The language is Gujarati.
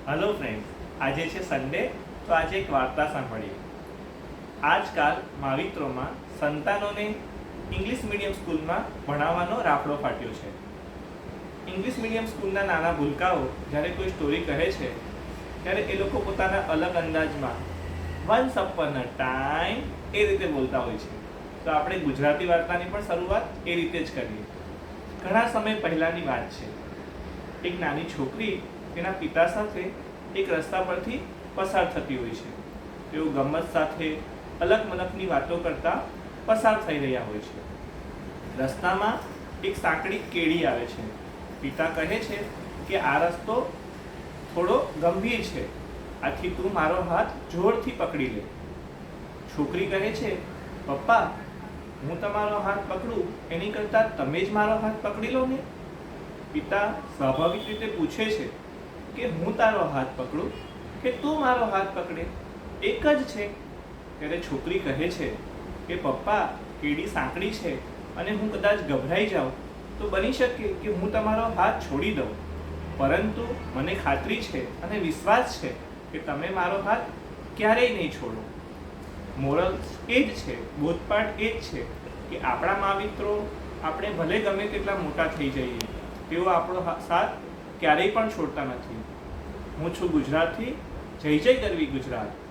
હેલો ફ્રેન્ડ્સ, આજે છે સન્ડે, તો આજે એક વાર્તા સાંભળીએ. આજકાલ માવિત્રોમાં સંતાનોને ઇંગ્લિશ મીડિયમ સ્કૂલમાં ભણાવવાનો રાફડો ફાટ્યો છે. ઇંગ્લિશ મીડિયમ સ્કૂલના નાના ભૂલકાઓ જ્યારે કોઈ સ્ટોરી કહે છે ત્યારે એ લોકો પોતાના અલગ અંદાજમાં વન્સ અપોન અ ટાઈમ એ રીતે બોલતા હોય છે. તો આપણે ગુજરાતી વાર્તાની પણ શરૂઆત એ રીતે જ કરીએ. ઘણા સમય પહેલાંની વાત છે. એક નાની છોકરી તેના પિતા સાથે એક રસ્તા પરથી પસાર થતી હોય છે. તેઓ ગમ્મત સાથે અલગ મલકની વાતો કરતા પસાર થઈ રહ્યા હોય છે. રસ્તામાં એક સાંકડી કેડી આવે છે. પિતા કહે છે કે આ રસ્તો થોડો ગંભીર છે, આથી તું મારો હાથ જોરથી પકડી લે. છોકરી કહે છે, પપ્પા, હું તમારો હાથ પકડું એની કરતાં તમે જ મારો હાથ પકડી લો ને. પિતા સ્વાભાવિક રીતે પૂછે છે કે હું તારો હાથ પકડું કે તું મારો હાથ પકડે, એક જ છે. ત્યારે છોકરી કહે છે કે પપ્પા, કેડી સાંકડી છે અને હું કદાચ ગભરાઈ જાઉં તો બની શકે કે હું તમારો હાથ છોડી દઉં, પરંતુ મને ખાતરી છે અને વિશ્વાસ છે કે તમે મારો હાથ ક્યારેય નહીં છોડો. મોરલ એ જ છે, બોધપાઠ એ જ છે કે આપણા માવિત્રો આપણે ભલે ગમે તેટલા મોટા થઈ જઈએ, તેઓ આપણો સાથ ક્યારેય પણ છોડતા નથી. હું છું ગુજરાતથી. જય જય ગરવી ગુજરાત.